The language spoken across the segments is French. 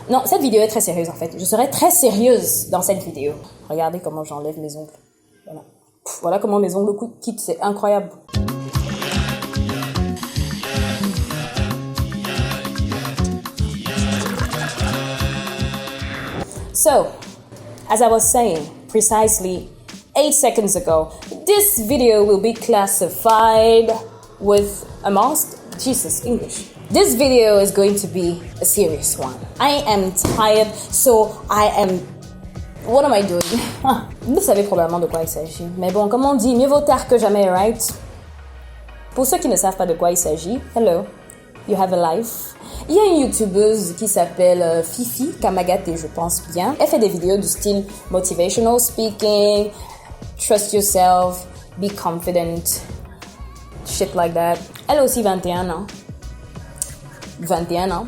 Non, cette vidéo est très sérieuse en fait. Je serai très sérieuse dans cette vidéo. Regardez comment j'enlève mes ongles. Voilà. Voilà comment mes ongles quittent, c'est incroyable. So, as I was saying precisely 8 seconds ago, this video will be classified with a mask. Jesus, English. This video is going to be a serious one. I am tired, so I am... What am I doing? Vous savez probablement de quoi il s'agit. Mais bon, comme on dit, mieux vaut tard que jamais, right? Pour ceux qui ne savent pas de quoi il s'agit, hello, you have a life. Il y a une youtubeuse qui s'appelle Fifi Kamagate, je pense bien. Elle fait des vidéos du style motivational speaking, trust yourself, be confident, shit like that. Elle a aussi 21 ans. 21 ans.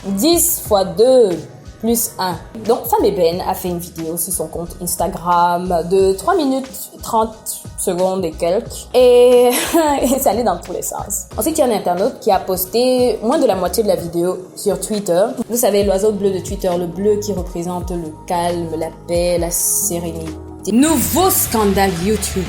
10 x 2 plus 1. Donc, Femme Ébène a fait une vidéo sur son compte Instagram de 3 minutes 30 secondes et quelques. Et ça allait dans tous les sens. Ensuite, il y a un internaute qui a posté moins de la moitié de la vidéo sur Twitter. Vous savez, l'oiseau bleu de Twitter, le bleu qui représente le calme, la paix, la sérénité. Nouveau scandale YouTube.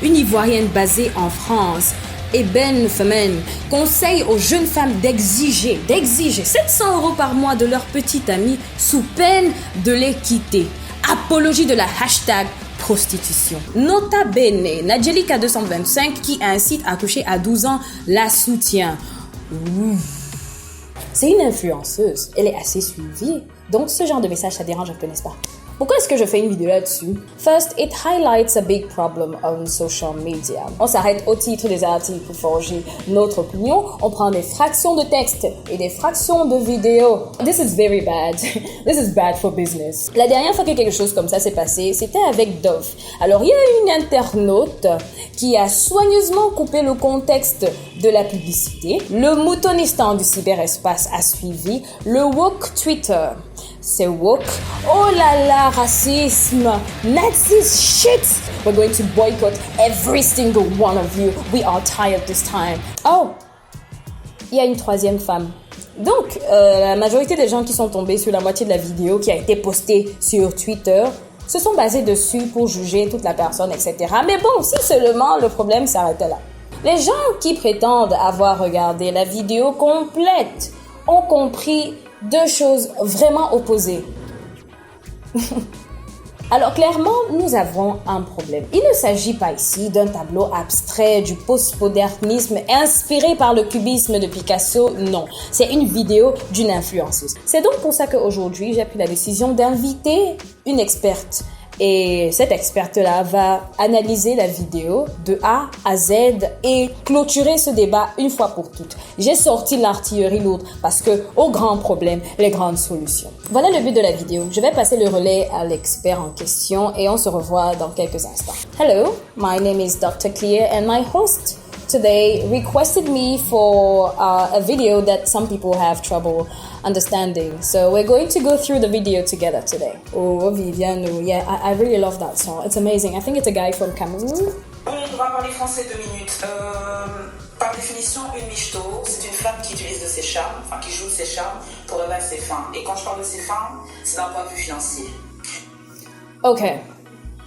Une Ivoirienne basée en France, Ébène Femène, conseille aux jeunes femmes d'exiger 700 € par mois de leur petite amie sous peine de les quitter. Apologie de la hashtag prostitution. Nota bene, Nadjelika 225 qui incite à coucher à 12 ans la soutient. C'est une influenceuse, elle est assez suivie. Donc ce genre de message, ça dérange un peu, n'est-ce pas? Pourquoi est-ce que je fais une vidéo là-dessus? First, it highlights a big problem on social media. On s'arrête au titre des articles pour forger notre opinion. On prend des fractions de texte et des fractions de vidéo. This is very bad. This is bad for business. La dernière fois que quelque chose comme ça s'est passé, c'était avec Dove. Alors, il y a une internaute qui a soigneusement coupé le contexte de la publicité. Le moutonistan du cyberespace a suivi. Le woke Twitter. C'est woke. Oh là là, racisme. Nazis shit. We're going to boycott every single one of you. We are tired this time. Oh, il y a une troisième femme. Donc, la majorité des gens qui sont tombés sur la moitié de la vidéo qui a été postée sur Twitter se sont basés dessus pour juger toute la personne, etc. Mais bon, si seulement le problème s'arrêtait là. Les gens qui prétendent avoir regardé la vidéo complète ont compris deux choses vraiment opposées. Alors clairement, nous avons un problème. Il ne s'agit pas ici d'un tableau abstrait du postmodernisme inspiré par le cubisme de Picasso, non. C'est une vidéo d'une influenceuse. C'est donc pour ça qu'aujourd'hui, j'ai pris la décision d'inviter une experte. Et cette experte-là va analyser la vidéo de A à Z et clôturer ce débat une fois pour toutes. J'ai sorti l'artillerie lourde parce que, au grand problème, les grandes solutions. Voilà le but de la vidéo. Je vais passer le relais à l'expert en question et on se revoit dans quelques instants. Hello, my name is Dr. Clear and my host today requested me for a video that some people have trouble understanding. So we're going to go through the video together today. Oh, Viviane, yeah, I really love that song. It's amazing. I think it's a guy from Cameroon. On va parler français 2 minutes. Par définition, une michto, c'est une femme qui utilise de ses charmes, enfin qui joue de ses charmes pour remettre ses fins. Et quand je parle de ses fins, c'est d'un point de vue financier. Ok.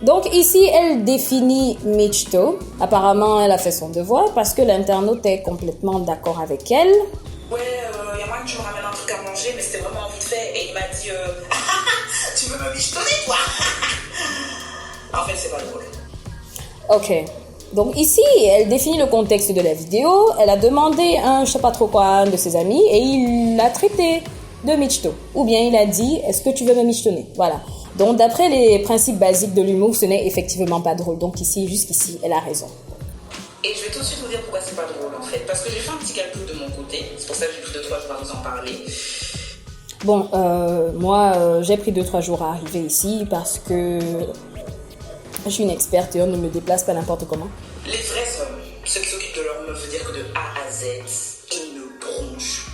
Donc ici, elle définit michto. Apparemment, elle a fait son devoir parce que l'internaute est complètement d'accord avec elle. Ouais, y a moyen que tu me ramènes un truc à manger, mais c'était vraiment vite fait. Et il m'a dit, tu veux me michetonner, toi? En fait, c'est pas drôle. Ok. Donc ici, elle définit le contexte de la vidéo. Elle a demandé un je sais pas trop quoi à un de ses amis et il l'a traité de michto. Ou bien il a dit, est-ce que tu veux me michetonner? Voilà. Donc d'après les principes basiques de l'humour, ce n'est effectivement pas drôle. Donc ici, jusqu'ici, elle a raison. Et je vais tout de suite vous dire pourquoi c'est pas drôle en fait. Parce que j'ai fait un petit calcul de mon côté. C'est pour ça que j'ai pris 2-3 jours à vous en parler. Bon, moi, j'ai pris 2-3 jours à arriver ici parce que je suis une experte et on ne me déplace pas n'importe comment. Les vrais hommes, ceux qui s'occupent de leur meuf, veut dire que de A à Z, ils ne bronchent.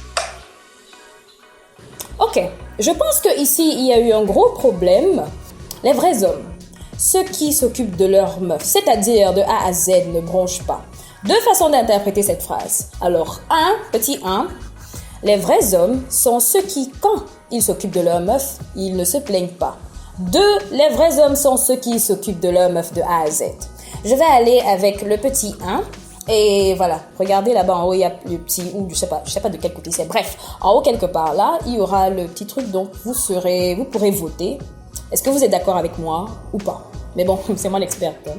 Ok, je pense qu'ici, il y a eu un gros problème. Les vrais hommes. ceux qui s'occupent de leur meuf, c'est-à-dire de A à Z, ne bronchent pas. Deux façons d'interpréter cette phrase. Alors, petit 1, les vrais hommes sont ceux qui, quand ils s'occupent de leur meuf, ils ne se plaignent pas. 2, les vrais hommes sont ceux qui s'occupent de leur meuf de A à Z. Je vais aller avec le petit 1. Et voilà, regardez là-bas en haut, il y a le petit, ou je sais pas de quel côté c'est. Bref, en haut quelque part là, il y aura le petit truc, donc vous pourrez voter. Est-ce que vous êtes d'accord avec moi ou pas? Mais bon, c'est moi l'expert, donc.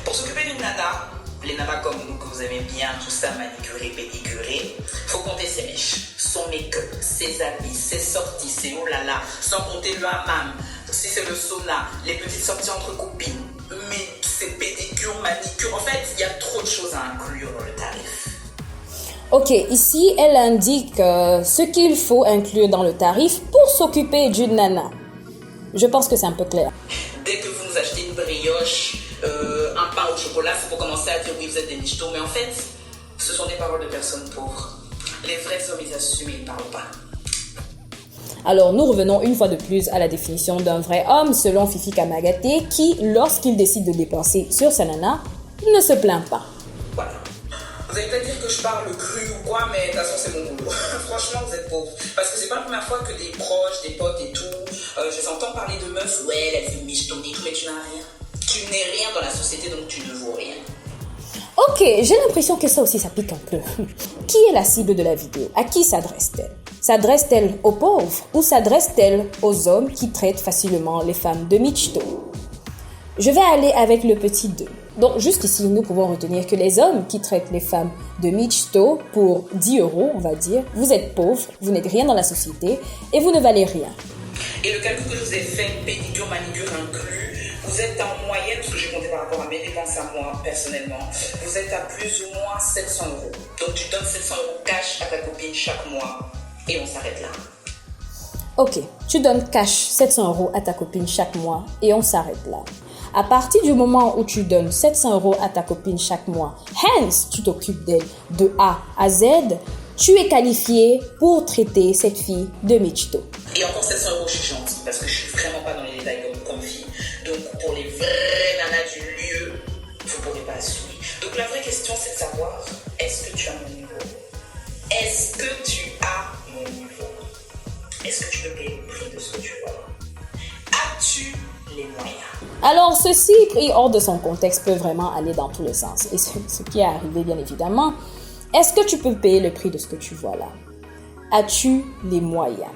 Pour s'occuper d'une nana, les nanas comme nous que vous aimez bien, tout ça manicuré, pédicuré, faut compter ses mèches, son make-up, ses habits, ses sorties, ses oh là là, sans compter le hammam, si c'est le sauna, les petites sorties entre copines, mais c'est pédicure, manicure, en fait, il y a trop de choses à inclure dans le tarif. Ok, ici, elle indique ce qu'il faut inclure dans le tarif pour s'occuper d'une nana. Je pense que c'est un peu clair. Dès que vous nous achetez une brioche, un pain au chocolat, il faut commencer à dire oui, vous êtes des michtos. Mais en fait, ce sont des paroles de personnes pauvres. Les vrais hommes, ils assument, ils ne parlent pas. Alors, nous revenons une fois de plus à la définition d'un vrai homme selon Fifi Kamagaté qui, lorsqu'il décide de dépenser sur sa nana, ne se plaint pas. Voilà. Vous allez peut-être dire que je parle cru ou quoi, mais de toute façon, c'est mon boulot. Franchement, vous êtes pauvres. Parce que c'est pas la première fois que des proches, des potes et tout, je les entends parler de meufs. Ouais, elle fait une michetonnie, mais tu n'as rien. Tu n'es rien dans la société, donc tu ne vaux rien. Ok, j'ai l'impression que ça aussi, ça pique un peu. Qui est la cible de la vidéo? À qui s'adresse-t-elle? S'adresse-t-elle aux pauvres ou s'adresse-t-elle aux hommes qui traitent facilement les femmes de michto? Je vais aller avec le petit 2. Donc, juste ici, nous pouvons retenir que les hommes qui traitent les femmes de michto pour 10 €, on va dire, vous êtes pauvres, vous n'êtes rien dans la société et vous ne valez rien. Et le calcul que je vous ai fait, pédicure, manicure inclus, vous êtes en moyenne, parce que j'ai compté par rapport à mes dépenses à moi, personnellement, vous êtes à plus ou moins 700 €. Donc, tu donnes 700 € cash à ta copine chaque mois et on s'arrête là. Ok, tu donnes cash 700 € à ta copine chaque mois et on s'arrête là. À partir du moment où tu donnes 700 € à ta copine chaque mois, hence tu t'occupes d'elle de A à Z, tu es qualifié pour traiter cette fille de michto. Et encore 700 €, je suis gentille parce que je suis vraiment pas dans les détails comme fille. Donc pour les vraies nanas du lieu, vous pourrez pas assumer. Donc la vraie question c'est de savoir, est-ce que tu as mon niveau? Est-ce que tu as mon niveau? Est-ce que tu peux payer le prix de ce que tu vois? As-tu les moyens? Alors, ceci pris hors de son contexte peut vraiment aller dans tous les sens. Et ce qui est arrivé, bien évidemment, est-ce que tu peux payer le prix de ce que tu vois là? As-tu les moyens?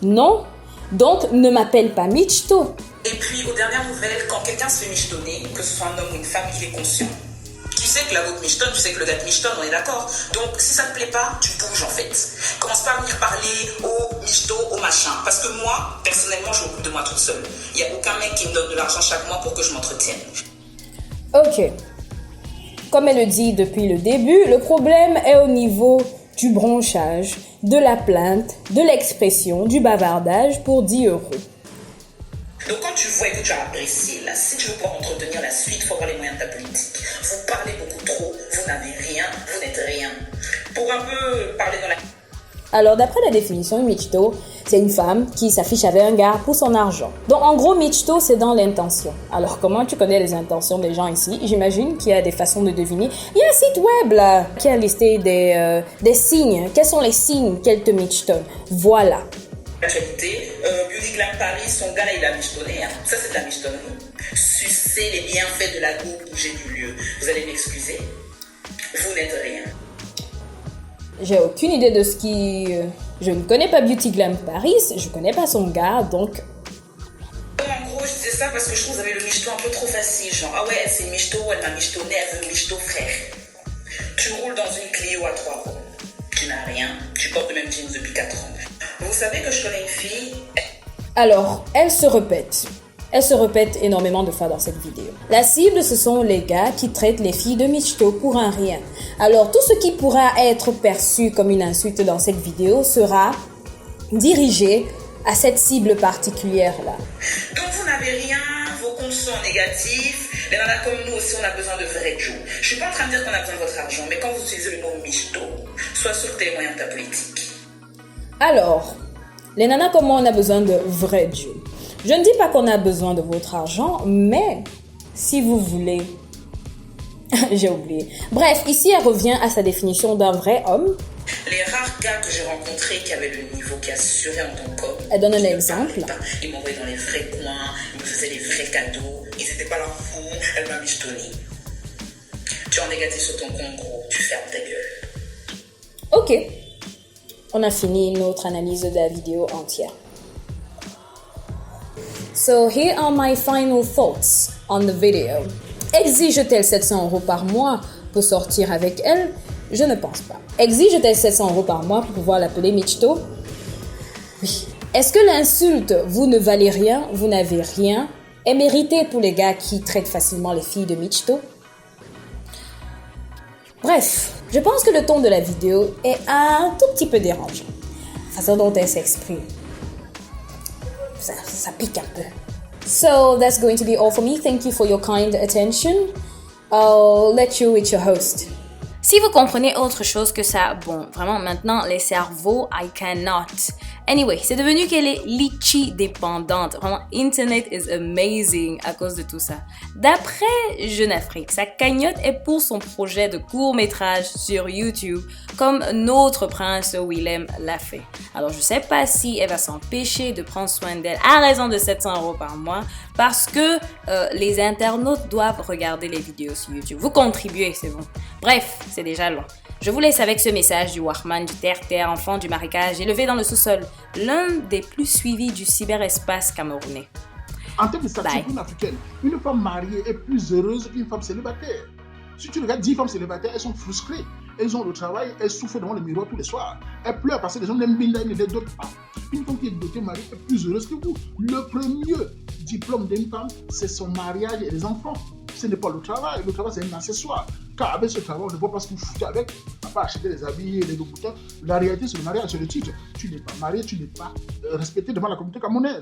Non? Donc, ne m'appelle pas michto. Et puis, aux dernières nouvelles, quand quelqu'un se fait michetonner, que ce soit un homme ou une femme, il est conscient. Tu sais que la vôtre michetonne, tu sais que le gars te michetonne, on est d'accord. Donc, si ça te plaît pas, tu bouges en fait. Commence pas à venir parler au michto, au machin. Parce que moi, personnellement, je m'occupe de moi toute seule. Il n'y a aucun mec qui me donne de l'argent chaque mois pour que je m'entretienne. Ok. Comme elle le dit depuis le début, le problème est au niveau du bronchage, de la plainte, de l'expression, du bavardage pour 10 €. Donc quand tu vois et que tu as apprécié, là, si tu veux pouvoir entretenir la suite, il faut avoir les moyens de ta politique. Vous parlez beaucoup trop, vous n'avez rien, vous n'êtes rien. Pour un peu parler dans la... Alors, d'après la définition, michto, c'est une femme qui s'affiche avec un gars pour son argent. Donc, en gros, michto, c'est dans l'intention. Alors, comment tu connais les intentions des gens ici? J'imagine qu'il y a des façons de deviner. Il y a un site web, là, qui a listé des signes. Quels sont les signes qu'elle te michtonne? Voilà. Actualité, Beauty Glam Paris, son gars là, il a michetonné. Hein. Ça, c'est de la michetonnerie. Sucer les bienfaits de la go bouger du lieu. Vous allez m'excuser. Vous n'êtes rien. J'ai aucune idée de ce qui... Je ne connais pas Beauty Glam Paris, je connais pas son gars, donc... En gros, je disais ça parce que je trouve que vous avez le micheton un peu trop facile. Genre, ah ouais, c'est une micheton, elle m'a michetonné, elle veut micheton frère. Tu roules dans une Clio à 3 roues. Tu n'as rien, tu portes le même jeans depuis 4 ans. Vous savez que je connais une fille... Alors, elle se répète. Elle se répète énormément de fois dans cette vidéo. La cible, ce sont les gars qui traitent les filles de michto pour un rien. Alors, tout ce qui pourra être perçu comme une insulte dans cette vidéo sera dirigé à cette cible particulière-là. Donc, vous n'avez rien, vos comptes sont négatifs. Les nanas comme nous aussi, on a besoin de vrais Joe. Je suis pas en train de dire qu'on a besoin de votre argent, mais quand vous utilisez le mot michto, sois sûr que tu as les moyens de ta politique. Alors, les nanas comme moi, on a besoin de vrais dieux. Je ne dis pas qu'on a besoin de votre argent, mais si vous voulez... J'ai oublié. Bref, ici, elle revient à sa définition d'un vrai homme. Les rares gars que j'ai rencontrés qui avaient le niveau qui assurait en tant qu'homme. Elle donne un exemple. Ils m'envoyaient dans les vrais coins, ils me faisaient des vrais cadeaux. Ils n'étaient pas là fou, elle m'a michetonné. Tu es en négatif sur ton compte, gros, tu fermes ta gueule. Ok. On a fini notre analyse de la vidéo entière. So here are my final thoughts on the video. Exige-t-elle 700 € par mois pour sortir avec elle? Je ne pense pas. Exige-t-elle 700 € par mois pour pouvoir l'appeler Michto? Oui. Est-ce que l'insulte « vous ne valez rien, vous n'avez rien » est méritée pour les gars qui traitent facilement les filles de Michto? Bref, je pense que le ton de la vidéo est un tout petit peu dérangeant. La façon dont elle s'exprime. Ça pique un peu. So that's going to be all for me. Thank you for your kind attention. I'll let you with your host. Si vous comprenez autre chose que ça, bon, vraiment maintenant, les cerveaux, I cannot. Anyway, c'est devenu qu'elle est litchi dépendante. Vraiment, Internet is amazing à cause de tout ça. D'après Jeune Afrique, sa cagnotte est pour son projet de court-métrage sur YouTube, comme notre prince Willem l'a fait. Alors, je sais pas si elle va s'empêcher de prendre soin d'elle à raison de 700 € par mois, parce que les internautes doivent regarder les vidéos sur YouTube. Vous contribuez, c'est bon. Bref, c'est déjà long. Je vous laisse avec ce message du Warman du terre-terre, enfant du marécage, élevé dans le sous-sol, l'un des plus suivis du cyberespace camerounais. En termes de statistique africaine, une femme mariée est plus heureuse qu'une femme célibataire. Si tu regardes 10 femmes célibataires, elles sont frustrées. Elles ont le travail, elles souffrent devant le miroir tous les soirs. Elles pleurent parce que les gens n'aiment bien ne les dotent pas. Une femme qui est dotée mariée est plus heureuse que vous. Le premier diplôme d'une femme, c'est son mariage et les enfants. Ce n'est pas le travail. Le travail, c'est un accessoire. Car avec ce travail, on ne voit pas ce que vous foutez avec. À part acheter les habits et les boutons. La réalité, c'est le mariage, c'est le titre. Tu n'es pas marié, tu n'es pas respecté devant la communauté camerounaise.